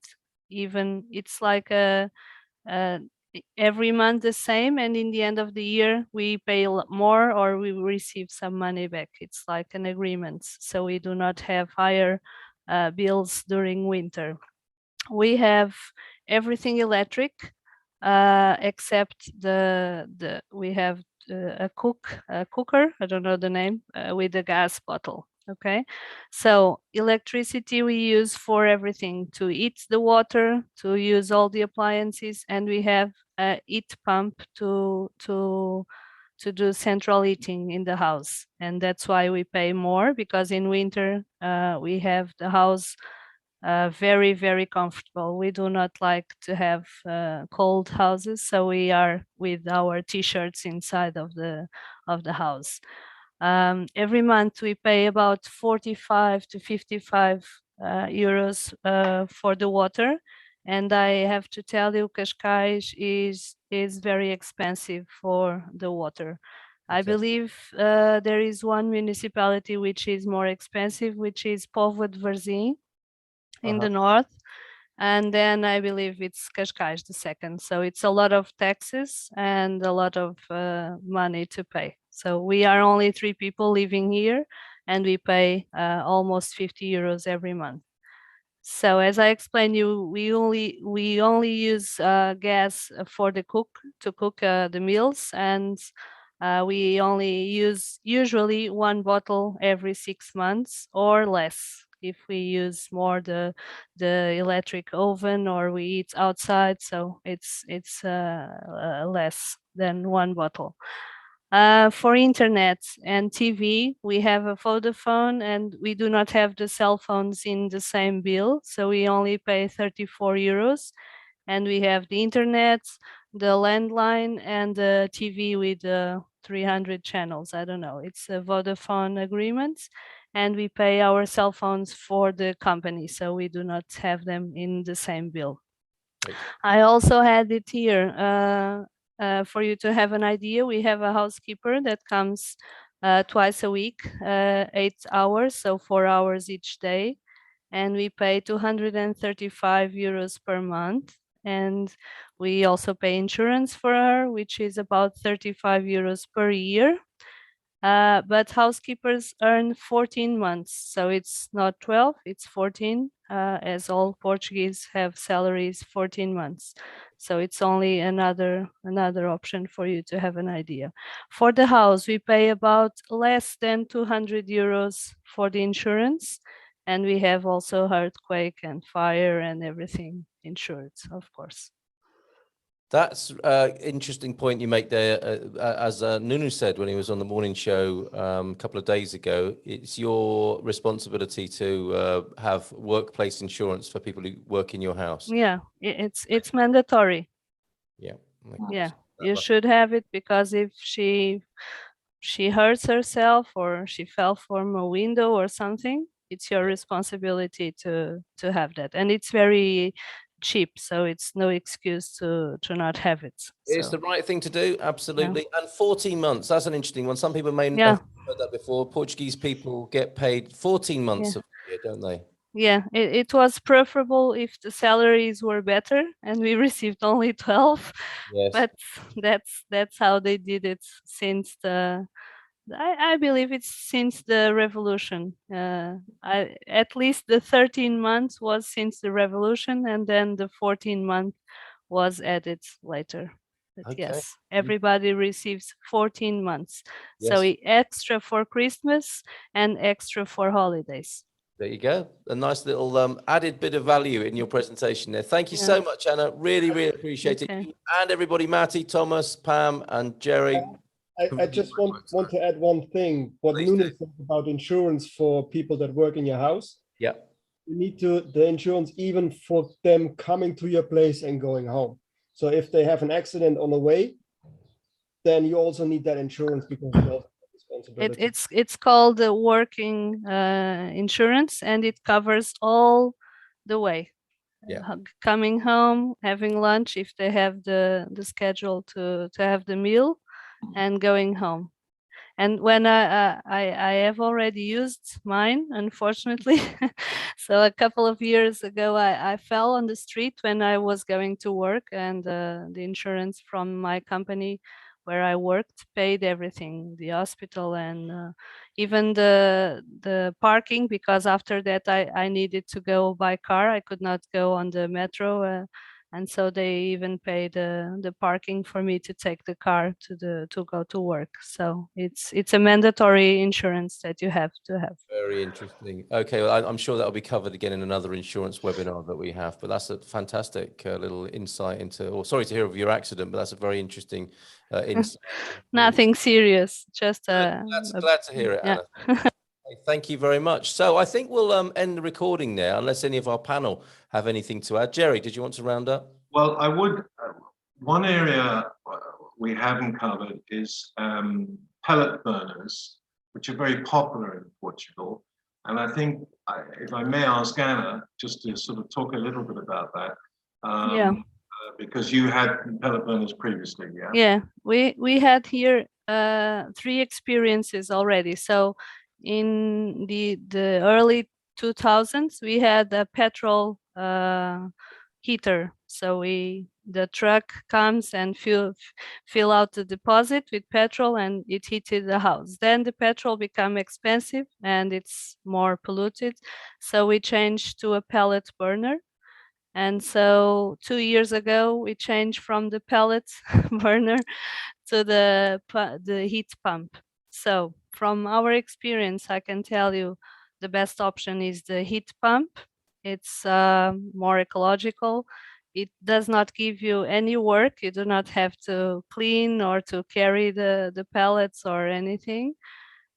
F: Even it's like every month the same, and in the end of the year we pay more or we receive some money back. It's like an agreement, so we do not have higher bills during winter. We have everything electric except we have a cooker, I don't know the name, with a gas bottle. Okay, so electricity we use for everything, to heat the water, to use all the appliances, and we have a heat pump to do central heating in the house, and that's why we pay more, because in winter we have the house very, very comfortable. We do not like to have cold houses, so we are with our t-shirts inside of the house. Every month we pay about 45 to 55 euros for the water, and I have to tell you, Cascais is very expensive for the water. I believe there is one municipality which is more expensive, which is Povo de Varzim in the north, And then I believe it's Cascais the second. So it's a lot of taxes and a lot of money to pay. So we are only 3 people living here, and we pay almost 50 euros every month. So as I explained you, we only use gas for the to cook the meals, and we only use usually 1 bottle every 6 months or less. If we use more the electric oven or we eat outside, so it's less than 1 bottle. For internet and TV, we have a Vodafone, and we do not have the cell phones in the same bill, so we only pay 34 euros. And we have the internet, the landline, and the TV with 300 channels. I don't know, it's a Vodafone agreement, and we pay our cell phones for the company, so we do not have them in the same bill. I also had it here. For you to have an idea, we have a housekeeper that comes twice a week, 8 hours, so 4 hours each day, and we pay 235 euros per month. And we also pay insurance for her, which is about 35 euros per year. But housekeepers earn 14 months, so it's not 12, it's 14, as all Portuguese have salaries 14 months. So it's only another option for you to have an idea. For the house, we pay about less than 200 euros for the insurance, and we have also earthquake and fire and everything insured, of course.
A: That's interesting point you make there. As Nunu said when he was on the morning show a couple of days ago, it's your responsibility to have workplace insurance for people who work in your house.
F: Yeah, it's mandatory.
A: Yeah.
F: Yeah, you should have it, because if she hurts herself or she fell from a window or something, it's your responsibility to have that, and it's very cheap, so it's no excuse to not have it.
A: It's
F: So,
A: the right thing to do, absolutely. And 14 months, that's an interesting one. Some people may not have heard that before. Portuguese people get paid 14 months of the year, don't they?
F: Yeah, it was preferable if the salaries were better, and we received only 12.
A: Yes.
F: But that's how they did it since I believe it's since the revolution. At least the 13 months was since the revolution, and then the 14 month was added later. But
A: Okay.
F: yes, everybody receives 14 months.
A: Yes.
F: So extra for Christmas and extra for holidays.
A: There you go. A nice little added bit of value in your presentation there. Thank you so much, Anna. Really, really appreciate it. You and everybody, Matty, Thomas, Pam, and Jerry.
E: I just want to add one thing. What Nuno said about insurance for people that work in your house.
A: Yeah.
E: You need the insurance even for them coming to your place and going home. So if they have an accident on the way, then you also need that insurance, because you also have responsibility.
F: It's called the working insurance, and it covers all the way.
A: Yeah.
F: Coming home, having lunch if they have the schedule to have the meal, and going home. And when I have already used mine, unfortunately. So a couple of years ago, I fell on the street when I was going to work, and the insurance from my company where I worked paid everything, the hospital, and even the parking, because after that I needed to go by car. I could not go on the metro. And so they even pay the parking for me to take the car to go to work. So it's a mandatory insurance that you have to have.
A: Very interesting. Okay, well, I'm sure that'll be covered again in another insurance webinar that we have. But that's a fantastic little insight into. Or sorry to hear of your accident, but that's a very interesting insight.
F: Nothing serious. Just
A: glad to hear it, Anna. Thank you very much. So I think we'll end the recording there, unless any of our panel have anything to add. Jerry, did you want to round up?
D: Well, I would. One area we haven't covered is pellet burners, which are very popular in Portugal. And I think, if I may ask Anna, just to sort of talk a little bit about that. Because you had pellet burners previously, yeah?
F: Yeah, we had here 3 experiences already. So in the early 2000s, we had a petrol heater. So the truck comes and fill out the deposit with petrol, and it heated the house. Then the petrol become expensive and it's more polluted. So we changed to a pellet burner. And so 2 years ago, we changed from the pellet burner to the heat pump. So from our experience, I can tell you the best option is the heat pump. It's more ecological. It does not give you any work. You do not have to clean or to carry the pellets or anything.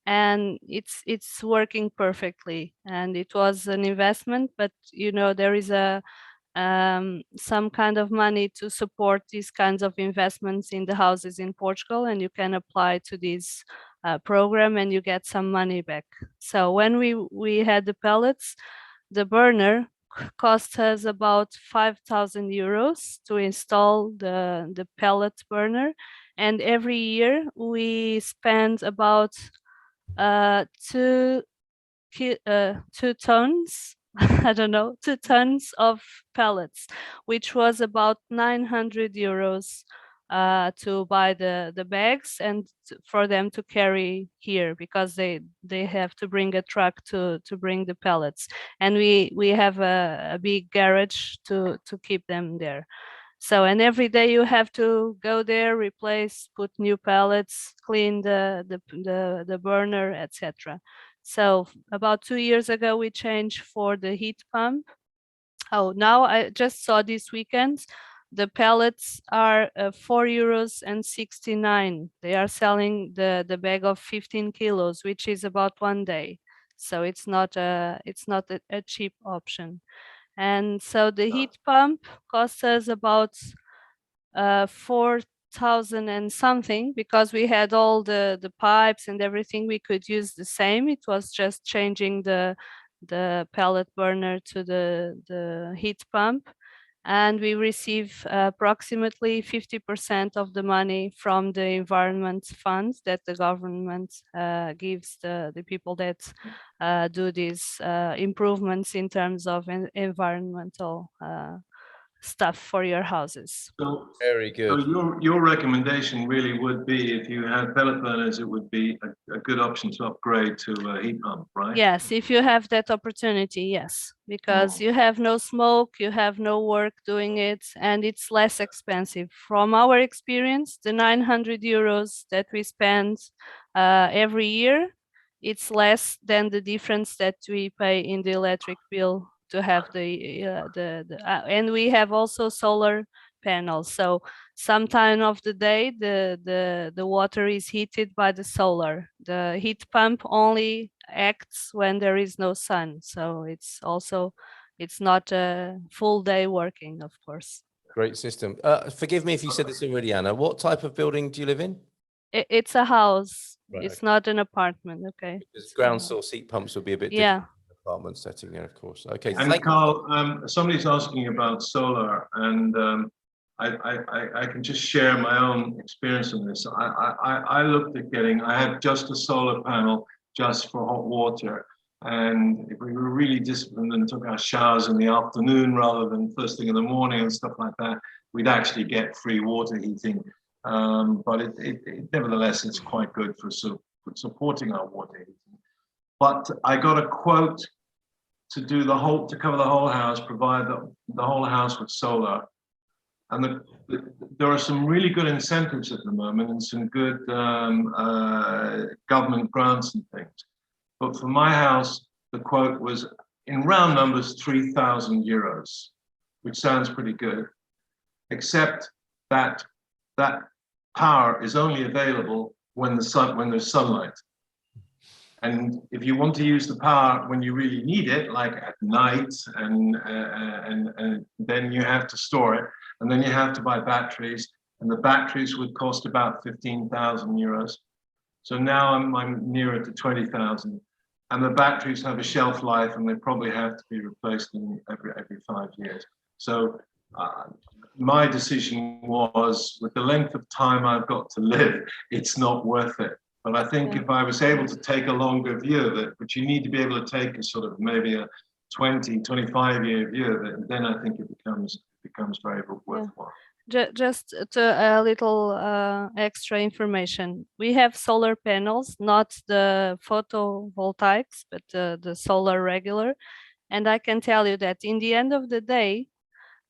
F: And it's working perfectly. And it was an investment, but you know, there is some kind of money to support these kinds of investments in the houses in Portugal, and you can apply to this program and you get some money back. So when we had the pellets, the burner cost us about 5,000 euros to install the pellet burner, and every year we spend about 2 tons I don't know, 2 tons of pellets, which was about 900 euros to buy the bags and for them to carry here, because they have to bring a truck to bring the pellets. And we have a big garage to keep them there. So, and every day you have to go there, replace, put new pellets, clean the burner, etc. So about 2 years ago, we changed for the heat pump. Oh, now I just saw this weekend, the pellets are 4.69 euros. They are selling the bag of 15 kilos, which is about 1 day. So it's not a cheap option. And so the heat pump costs us about 4,000 and something, because we had all the pipes and everything. We could use the same. It was just changing the pellet burner to the heat pump. And we receive approximately 50% of the money from the environment funds that the government gives the people that do these improvements in terms of environmental stuff for your houses.
D: So,
A: Very good.
D: so your recommendation really would be, if you had pellet burners, it would be a good option to upgrade to a heat pump, right?
F: Yes, if you have that opportunity, yes, because you have no smoke, you have no work doing it, and it's less expensive. From our experience, the 900 euros that we spend every year, it's less than the difference that we pay in the electric bill to have and we have also solar panels. So some time of the day, the water is heated by the solar. The heat pump only acts when there is no sun. So it's not a full day working, of course.
A: Great system. Forgive me if you said this already, Anna. What type of building do you live in?
F: It's a house.
A: Right,
F: It's not an apartment. Okay.
A: Because ground source heat pumps would be a bit different. Apartment setting there, of course. Okay.
D: And Carl, somebody's asking about solar, and I can just share my own experience on this. I looked at I had just a solar panel just for hot water, and if we were really disciplined and took our showers in the afternoon rather than first thing in the morning and stuff like that, we'd actually get free water heating. But nevertheless, it's quite good for supporting our water heating. But I got a quote to cover the whole house, provide the whole house with solar. And there are some really good incentives at the moment and some good government grants and things. But for my house, the quote was, in round numbers, 3,000 euros, which sounds pretty good, except that power is only available when there's sunlight. And if you want to use the power when you really need it, like at night, and then you have to store it, and then you have to buy batteries, and the batteries would cost about 15,000 euros. So now I'm nearer to 20,000, and the batteries have a shelf life, and they probably have to be replaced every 5 years. So my decision was, with the length of time I've got to live, it's not worth it. But I think if I was able to take a longer view of it, which you need to be able to take a sort of maybe a 20, 25-year view, then I think it becomes very worthwhile.
F: Just to a little extra information. We have solar panels, not the photovoltaics, but the solar regular. And I can tell you that in the end of the day,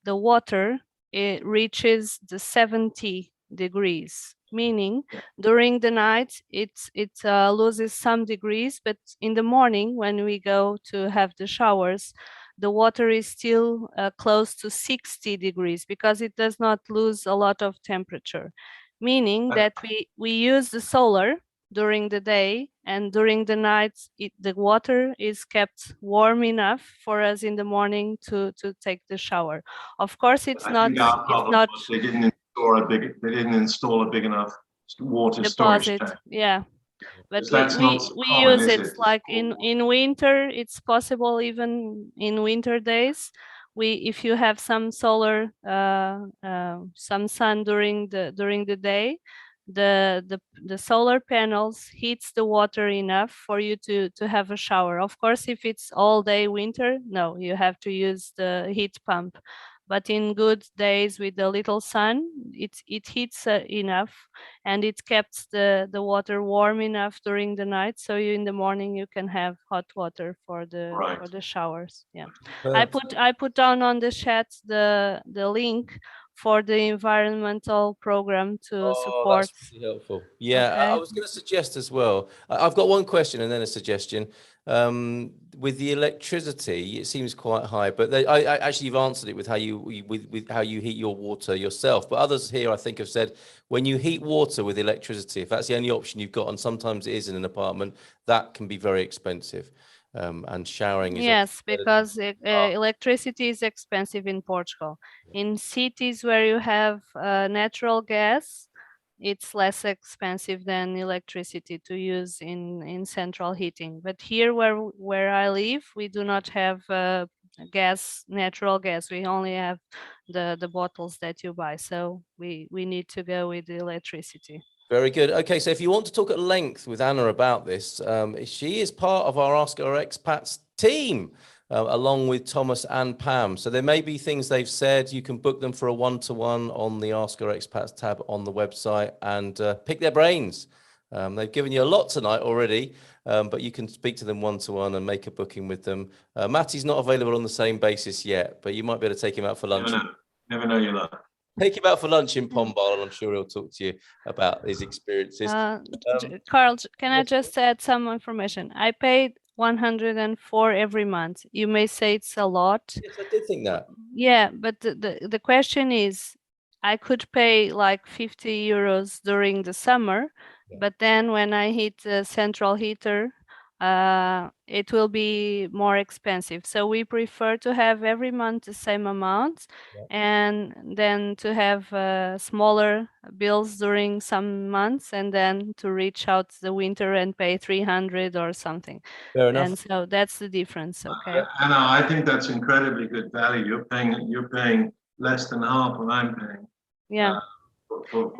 F: the water, it reaches the 70 degrees, meaning during the night it loses some degrees, but in the morning when we go to have the showers, the water is still close to 60 degrees because it does not lose a lot of temperature, meaning that we use the solar during the day, and during the night the water is kept warm enough for us in the morning to take the shower. Of course, it's not
D: they didn't install a big enough water storage
F: deposit.
D: tank.
F: Yeah, but
D: That's not
F: we
D: common,
F: use
D: is
F: it
D: it?
F: like in winter. It's possible even in winter days. If you have some solar, some sun during the day, the solar panels heats the water enough for you to have a shower. Of course, if it's all day winter, no, you have to use the heat pump. But in good days with a little sun, it heats enough, and it keeps the water warm enough during the night, so in the morning you can have hot water for the showers. Yeah, I put down on the chat the link for the environmental program to support.
A: That's really helpful. Yeah,
F: Okay.
A: I was going to suggest as well. I've got one question and then a suggestion. With the electricity, it seems quite high, but I actually you've answered it with how you heat your water yourself. But others here, I think, have said when you heat water with electricity, if that's the only option you've got, and sometimes it is in an apartment, that can be very expensive. And showering is
F: because electricity is expensive in Portugal. In cities where you have natural gas, it's less expensive than electricity to use in central heating. But here where I live, we do not have natural gas. We only have the bottles that you buy. So we need to go with the electricity.
A: Very good. Okay, so if you want to talk at length with Anna about this, she is part of our Ask Our Expats team, along with Thomas and Pam. So there may be things they've said. You can book them for a one-to-one on the Ask Our Expats tab on the website and pick their brains. They've given you a lot tonight already, but you can speak to them one-to-one and make a booking with them. Matty's not available on the same basis yet, but you might be able to take him out for lunch.
D: Never know your luck.
A: Take him out for lunch in Pombal, and I'm sure he'll talk to you about his experiences.
F: Carl, can I just add some information? I paid 104 every month. You may say it's a lot.
A: Yes, I did think that.
F: Yeah, but the question is, I could pay like 50 euros during the summer, but then when I hit the central heater, it will be more expensive. So we prefer to have every month the same amount, and then to have smaller bills during some months, and then to reach out the winter and pay 300 or something.
A: Fair enough.
F: And so that's the difference. Okay.
D: Anna, I think that's incredibly good value. You're paying less than half what I'm paying.
F: Yeah.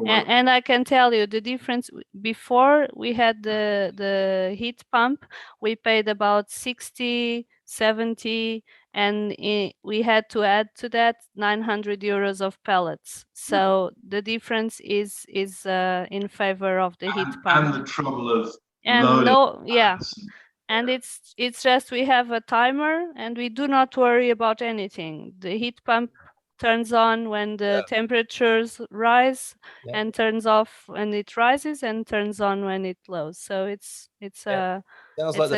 F: And I can tell you the difference. Before we had the heat pump, we paid about 60, 70, and we had to add to that 900 euros of pellets. So the difference is in favor of the heat pump.
D: And the trouble of
F: and it's just we have a timer and we do not worry about anything. The heat pump turns on when the temperatures rise and turns off when it rises and turns on when it lows. So it's a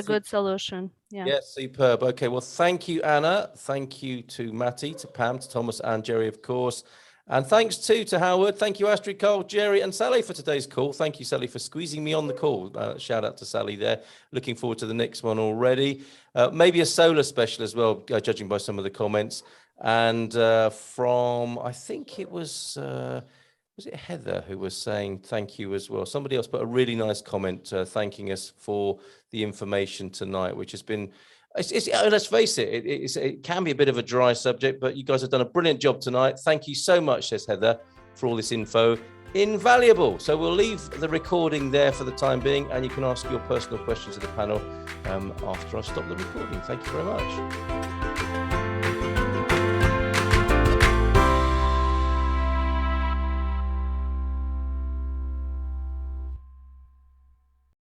F: good solution. Yeah,
A: superb. Okay, well, thank you, Anna. Thank you to Matty, to Pam, to Thomas and Jerry, of course. And thanks too to Howard. Thank you, Astrid, Carl, Jerry and Sally for today's call. Thank you, Sally, for squeezing me on the call. Shout out to Sally there. Looking forward to the next one already. Maybe a solar special as well, judging by some of the comments. And from, I think it was it Heather who was saying thank you as well. Somebody else put a really nice comment thanking us for the information tonight, which has been, let's face it, it can be a bit of a dry subject, but you guys have done a brilliant job tonight. Thank you so much, says Heather, for all this info. invaluable. So we'll leave the recording there for the time being, and you can ask your personal questions to the panel after I stop the recording. Thank you very much.